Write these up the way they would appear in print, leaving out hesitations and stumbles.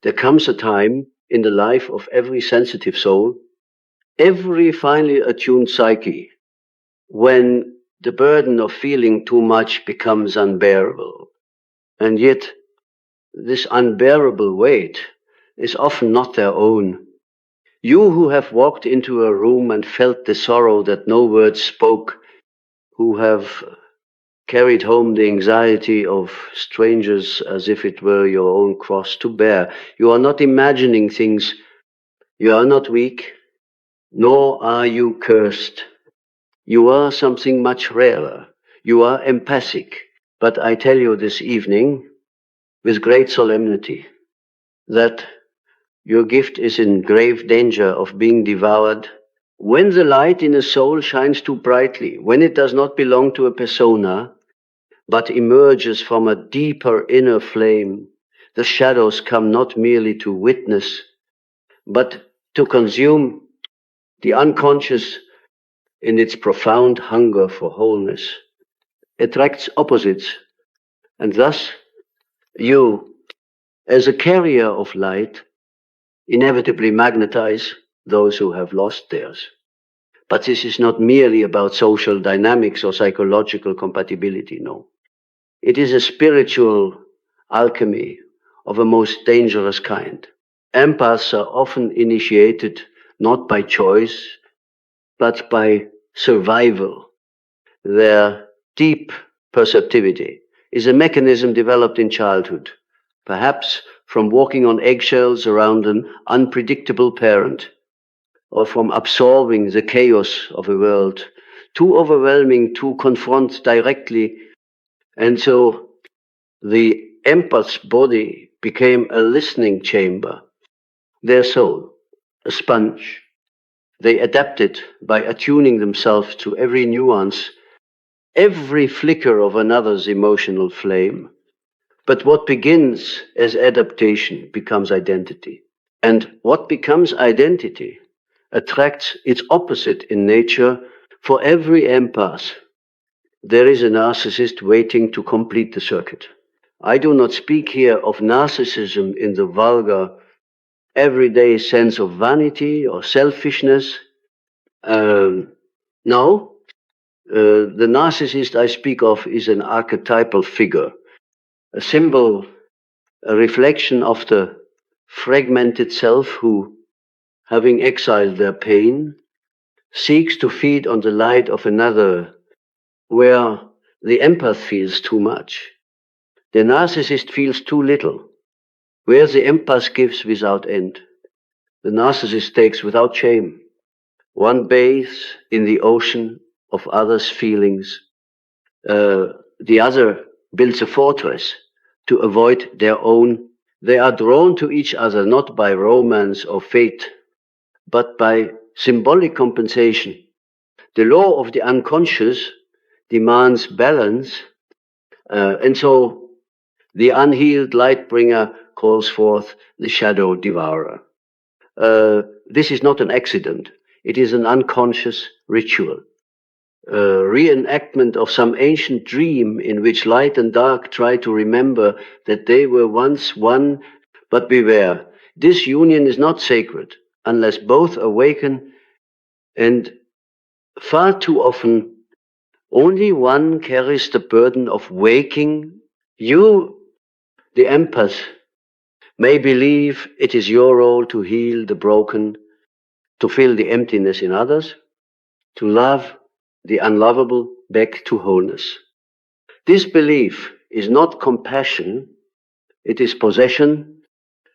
There comes a time in the life of every sensitive soul, every finely attuned psyche, when the burden of feeling too much becomes unbearable. And yet, this unbearable weight is often not their own. You who have walked into a room and felt the sorrow that no words spoke, who have carried home the anxiety of strangers as if it were your own cross to bear. You are not imagining things. You are not weak, nor are you cursed. You are something much rarer. You are empathic. But I tell you this evening, with great solemnity, that your gift is in grave danger of being devoured. When the light in a soul shines too brightly, when it does not belong to a persona, but emerges from a deeper inner flame, the shadows come not merely to witness, but to consume the unconscious in its profound hunger for wholeness. Attracts opposites, and thus you, as a carrier of light, inevitably magnetize those who have lost theirs. But this is not merely about social dynamics or psychological compatibility, no. It is a spiritual alchemy of a most dangerous kind. Empaths are often initiated not by choice, but by survival. Their deep perceptivity is a mechanism developed in childhood, perhaps from walking on eggshells around an unpredictable parent, or from absorbing the chaos of a world too overwhelming to confront directly. And so the empath's body became a listening chamber, their soul, a sponge. They adapted by attuning themselves to every nuance, every flicker of another's emotional flame. But what begins as adaptation becomes identity. And what becomes identity attracts its opposite in nature. For every empath, there is a narcissist waiting to complete the circuit. I do not speak here of narcissism in the vulgar, everyday sense of vanity or selfishness. No, the narcissist I speak of is an archetypal figure, a symbol, a reflection of the fragmented self who, having exiled their pain, seeks to feed on the light of another, where the empath feels too much. The narcissist feels too little, where the empath gives without end. The narcissist takes without shame. One bathes in the ocean of others' feelings. The other builds a fortress to avoid their own. They are drawn to each other not by romance or fate, but by symbolic compensation. The law of the unconscious demands balance, and so the unhealed light bringer calls forth the shadow devourer. This is not an accident. It is an unconscious ritual, a reenactment of some ancient dream in which light and dark try to remember that they were once one. But beware, this union is not sacred unless both awaken, and far too often only one carries the burden of waking. You, the empath, may believe it is your role to heal the broken, to fill the emptiness in others, to love the unlovable back to wholeness. This belief is not compassion, it is possession,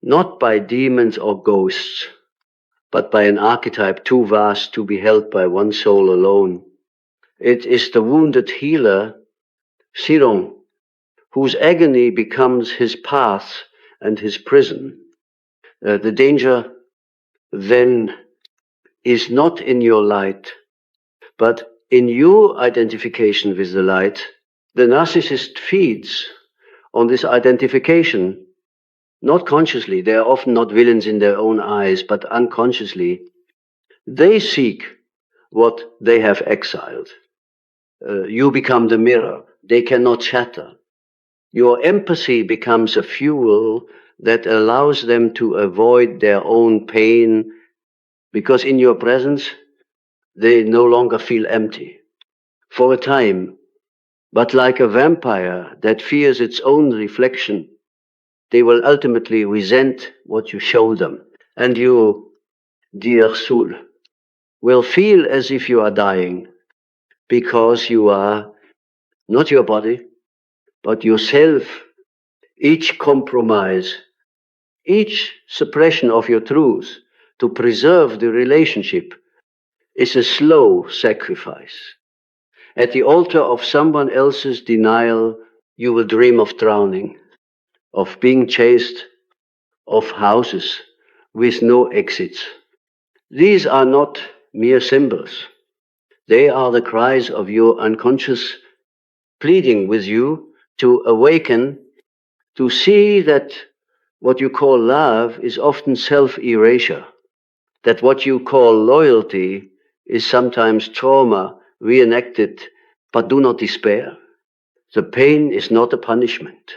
not by demons or ghosts, but by an archetype too vast to be held by one soul alone. It is the wounded healer, Jung, whose agony becomes his path and his prison. The danger then is not in your light, but in your identification with the light. The narcissist feeds on this identification, not consciously. They are often not villains in their own eyes, but unconsciously. They seek what they have exiled. You become the mirror. They cannot shatter. Your empathy becomes a fuel that allows them to avoid their own pain, because in your presence they no longer feel empty for a time. But like a vampire that fears its own reflection, they will ultimately resent what you show them. And you, dear soul, will feel as if you are dying, because you are not your body, but yourself. Each compromise, each suppression of your truth to preserve the relationship is a slow sacrifice. At the altar of someone else's denial, you will dream of drowning, of being chased, of houses with no exits. These are not mere symbols. They are the cries of your unconscious pleading with you to awaken, to see that what you call love is often self-erasure, that what you call loyalty is sometimes trauma reenacted, but do not despair. The pain is not a punishment.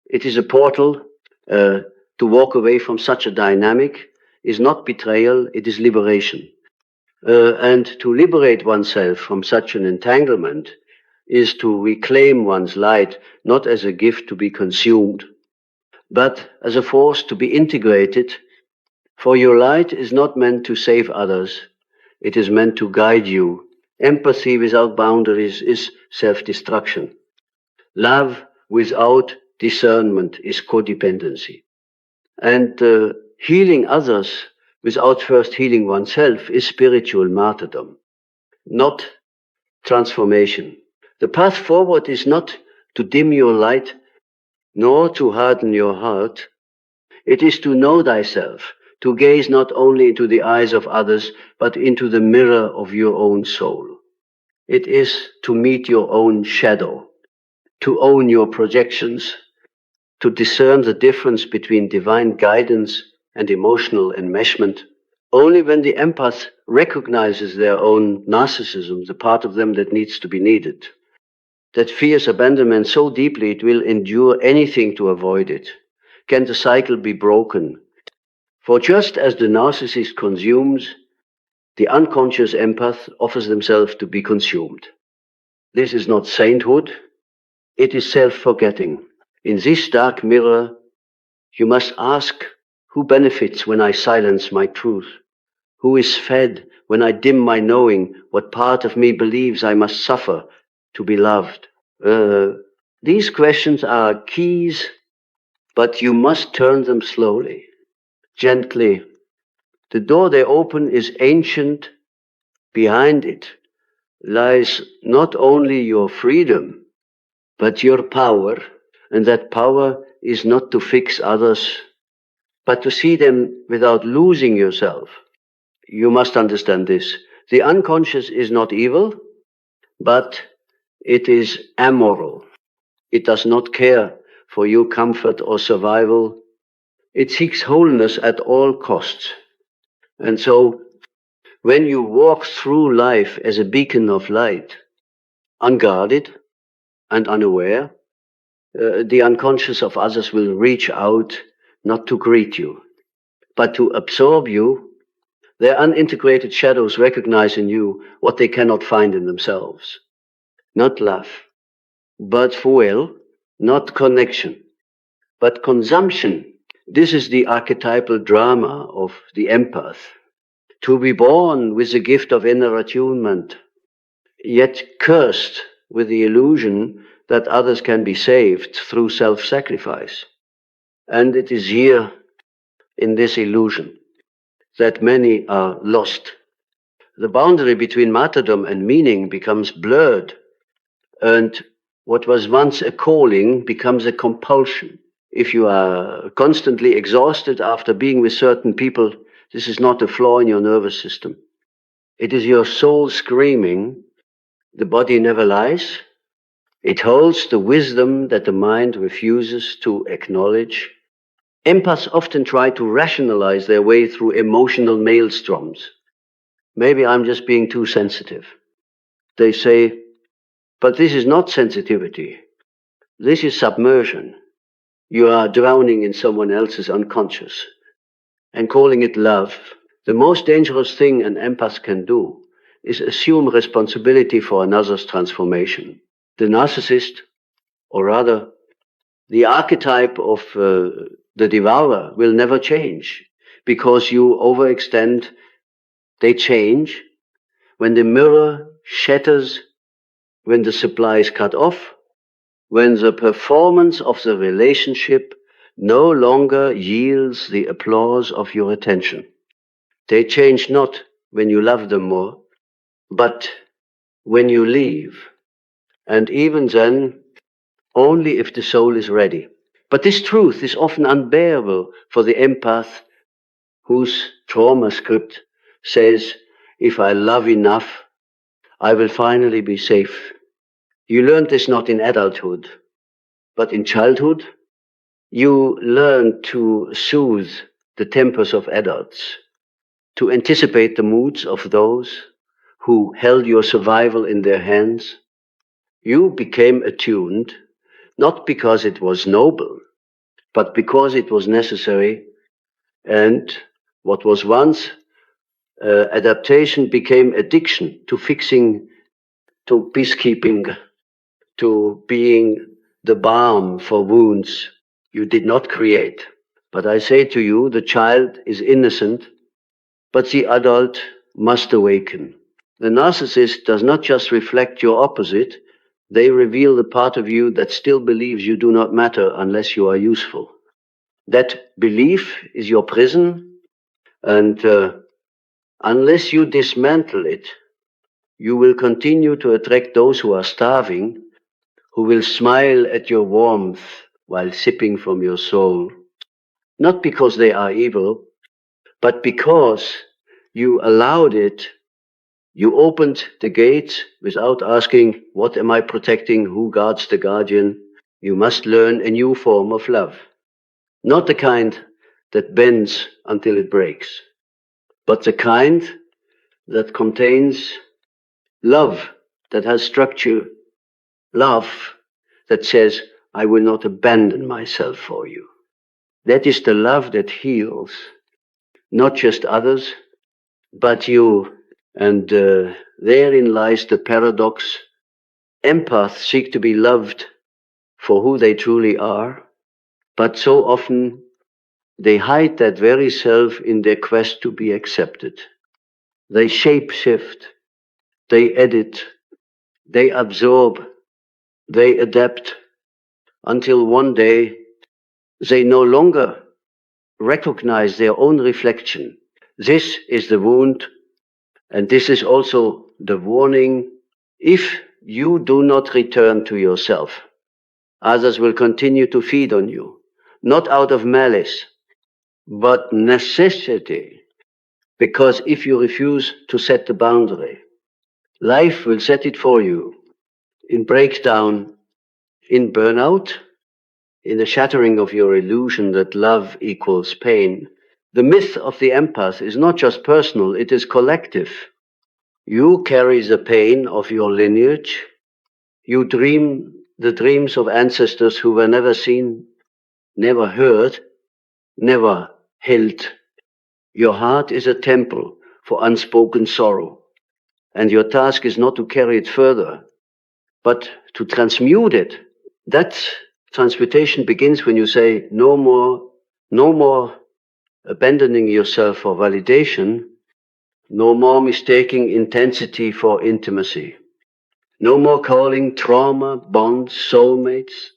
It is a portal. To walk away from such a dynamic is not betrayal, it is liberation. And to liberate oneself from such an entanglement is to reclaim one's light, not as a gift to be consumed, but as a force to be integrated. For your light is not meant to save others, it is meant to guide you. Empathy without boundaries is self-destruction. Love without discernment is codependency. And healing others without first healing oneself is spiritual martyrdom, not transformation. The path forward is not to dim your light, nor to harden your heart. It is to know thyself, to gaze not only into the eyes of others, but into the mirror of your own soul. It is to meet your own shadow, to own your projections, to discern the difference between divine guidance and emotional enmeshment. Only when the empath recognizes their own narcissism, the part of them that needs to be needed, that fears abandonment so deeply it will endure anything to avoid it, can the cycle be broken. For just as the narcissist consumes, the unconscious empath offers themselves to be consumed. This is not sainthood, it is self-forgetting. In this dark mirror, you must ask, who benefits when I silence my truth? Who is fed when I dim my knowing? What part of me believes I must suffer to be loved? These questions are keys, but you must turn them slowly, gently. The door they open is ancient. Behind it lies not only your freedom, but your power. And that power is not to fix others, but to see them without losing yourself. You must understand this. The unconscious is not evil, but it is amoral. It does not care for your comfort or survival. It seeks wholeness at all costs. And so, when you walk through life as a beacon of light, unguarded and unaware, the unconscious of others will reach out not to greet you, but to absorb you. Their unintegrated shadows recognize in you what they cannot find in themselves. Not love, but fuel, not connection, but consumption. This is the archetypal drama of the empath. To be born with the gift of inner attunement, yet cursed with the illusion that others can be saved through self-sacrifice. And it is here, in this illusion, that many are lost. The boundary between martyrdom and meaning becomes blurred, and what was once a calling becomes a compulsion. If you are constantly exhausted after being with certain people, this is not a flaw in your nervous system. It is your soul screaming. The body never lies. It holds the wisdom that the mind refuses to acknowledge. Empaths often try to rationalize their way through emotional maelstroms. Maybe I'm just being too sensitive. They say, but this is not sensitivity. This is submersion. You are drowning in someone else's unconscious and calling it love. The most dangerous thing an empath can do is assume responsibility for another's transformation. The narcissist, or rather, the archetype of the devourer will never change because you overextend. They change when the mirror shatters, when the supply is cut off, when the performance of the relationship no longer yields the applause of your attention. They change not when you love them more, but when you leave. And even then, only if the soul is ready. But this truth is often unbearable for the empath whose trauma script says, if I love enough, I will finally be safe. You learned this not in adulthood, but in childhood. You learn to soothe the tempers of adults, to anticipate the moods of those who held your survival in their hands. You became attuned, not because it was noble, but because it was necessary, and what was once adaptation became addiction to fixing, to peacekeeping, to being the balm for wounds you did not create. But I say to you, the child is innocent, but the adult must awaken. The narcissist does not just reflect your opposite, they reveal the part of you that still believes you do not matter unless you are useful. That belief is your prison, and unless you dismantle it, you will continue to attract those who are starving, who will smile at your warmth while sipping from your soul. Not because they are evil, but because you allowed it. You opened the gates without asking, what am I protecting? Who guards the guardian? You must learn a new form of love. Not the kind that bends until it breaks, but the kind that contains love, that has structure, love that says, I will not abandon myself for you. That is the love that heals, not just others, but you. And therein lies the paradox. Empaths seek to be loved for who they truly are, but so often they hide that very self in their quest to be accepted. They shape shift, they edit, they absorb, they adapt, until one day they no longer recognize their own reflection. This is the wound, and this is also the warning. If you do not return to yourself, others will continue to feed on you, not out of malice, but necessity. Because if you refuse to set the boundary, life will set it for you in breakdown, in burnout, in the shattering of your illusion that love equals pain. The myth of the empath is not just personal, it is collective. You carry the pain of your lineage. You dream the dreams of ancestors who were never seen, never heard, never held. Your heart is a temple for unspoken sorrow, and your task is not to carry it further, but to transmute it. That transmutation begins when you say, no more, no more abandoning yourself for validation, no more mistaking intensity for intimacy, no more calling trauma, bonds, soulmates,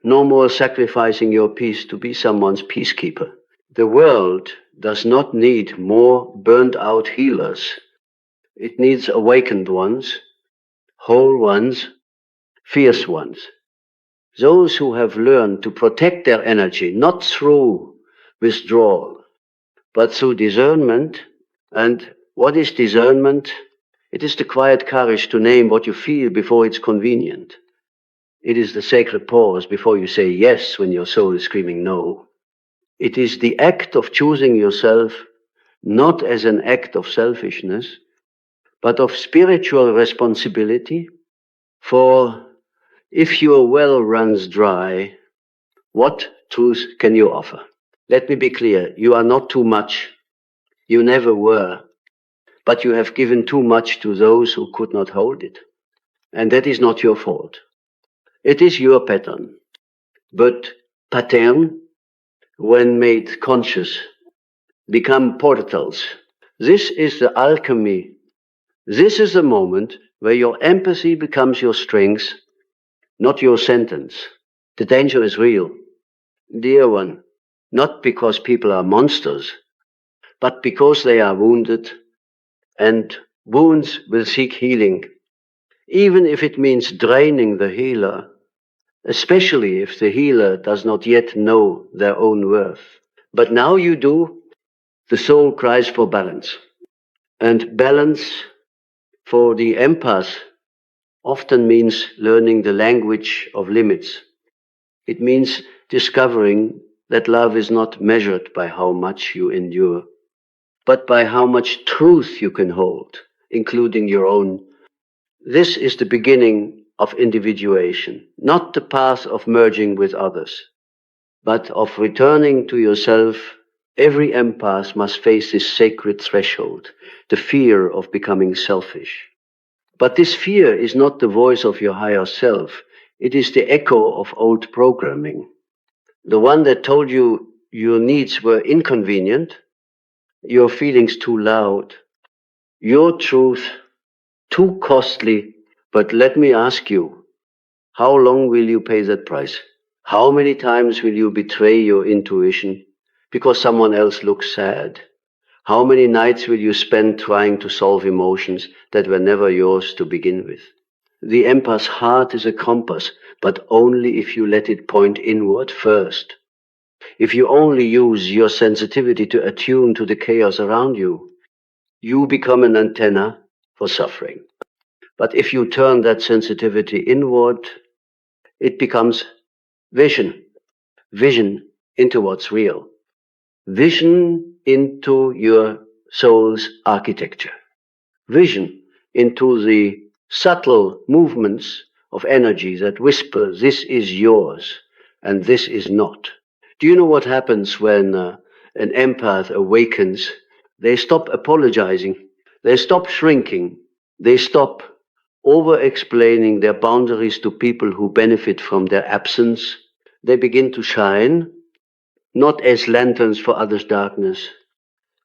no more sacrificing your peace to be someone's peacekeeper. The world does not need more burned out healers. It needs awakened ones, whole ones, fierce ones. Those who have learned to protect their energy, not through withdrawal, but through discernment. And what is discernment? It is the quiet courage to name what you feel before it's convenient. It is the sacred pause before you say yes when your soul is screaming no. It is the act of choosing yourself not as an act of selfishness, but of spiritual responsibility. For if your well runs dry, What truth can you offer? Let me be clear. You are not too much. You never were. But you have given too much to those who could not hold it. And that is not your fault. It is your pattern. But pattern, when made conscious, become portals. This is the alchemy. This is the moment where your empathy becomes your strength, not your sentence. The danger is real, dear one, not because people are monsters, but because they are wounded, and wounds will seek healing, even if it means draining the healer, especially if the healer does not yet know their own worth. But now you do, the soul cries for balance. And balance for the empath often means learning the language of limits. It means discovering that love is not measured by how much you endure, but by how much truth you can hold, including your own. This is the beginning of individuation, not the path of merging with others, but of returning to yourself. Every empath must face this sacred threshold, the fear of becoming selfish. But this fear is not the voice of your higher self. It is the echo of old programming. The one that told you your needs were inconvenient, your feelings too loud, your truth too costly. But let me ask you, how long will you pay that price? How many times will you betray your intuition because someone else looks sad? How many nights will you spend trying to solve emotions that were never yours to begin with? The empath's heart is a compass, but only if you let it point inward first. If you only use your sensitivity to attune to the chaos around you, you become an antenna for suffering. But if you turn that sensitivity inward, it becomes vision. Vision into what's real. Vision into your soul's architecture. Vision into the subtle movements of energy that whisper, this is yours and this is not. Do you know what happens when an empath awakens? They stop apologizing. They stop shrinking. They stop over explaining their boundaries to people who benefit from their absence. They begin to shine, not as lanterns for others' darkness,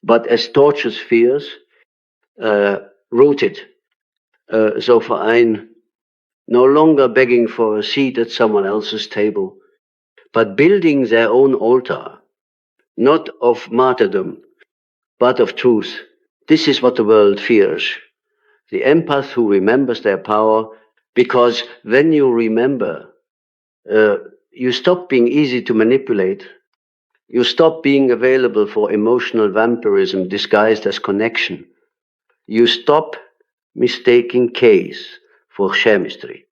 but as torches spheres, rooted, so verein, no longer begging for a seat at someone else's table, but building their own altar, not of martyrdom, but of truth. This is what the world fears. The empath who remembers their power, because when you remember, you stop being easy to manipulate. You stop being available for emotional vampirism disguised as connection. You stop mistaking case for chemistry.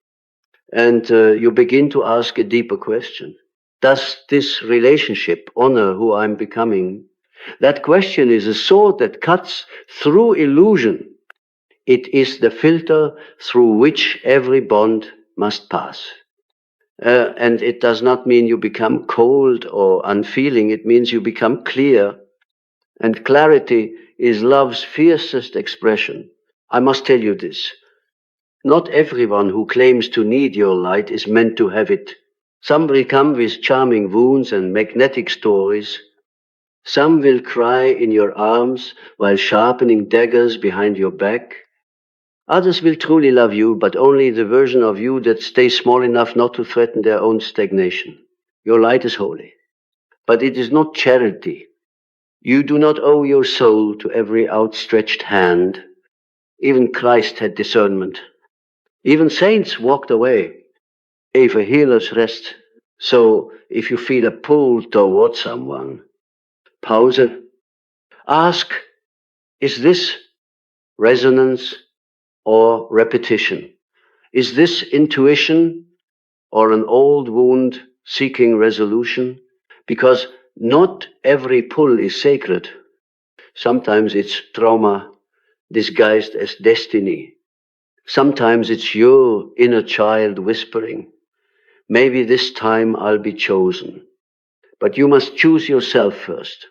And you begin to ask a deeper question. Does this relationship honor who I'm becoming? That question is a sword that cuts through illusion. It is the filter through which every bond must pass. And it does not mean you become cold or unfeeling. It means you become clear. And clarity is love's fiercest expression. I must tell you this. Not everyone who claims to need your light is meant to have it. Some will come with charming wounds and magnetic stories. Some will cry in your arms while sharpening daggers behind your back. Others will truly love you, but only the version of you that stays small enough not to threaten their own stagnation. Your light is holy, but it is not charity. You do not owe your soul to every outstretched hand. Even Christ had discernment. Even saints walked away. Even healers rest. So if you feel a pull toward someone, pause. Ask, is this resonance or repetition? Is this intuition or an old wound seeking resolution? Because not every pull is sacred. Sometimes it's trauma disguised as destiny. Sometimes it's your inner child whispering, Maybe this time I'll be chosen. But you must choose yourself first.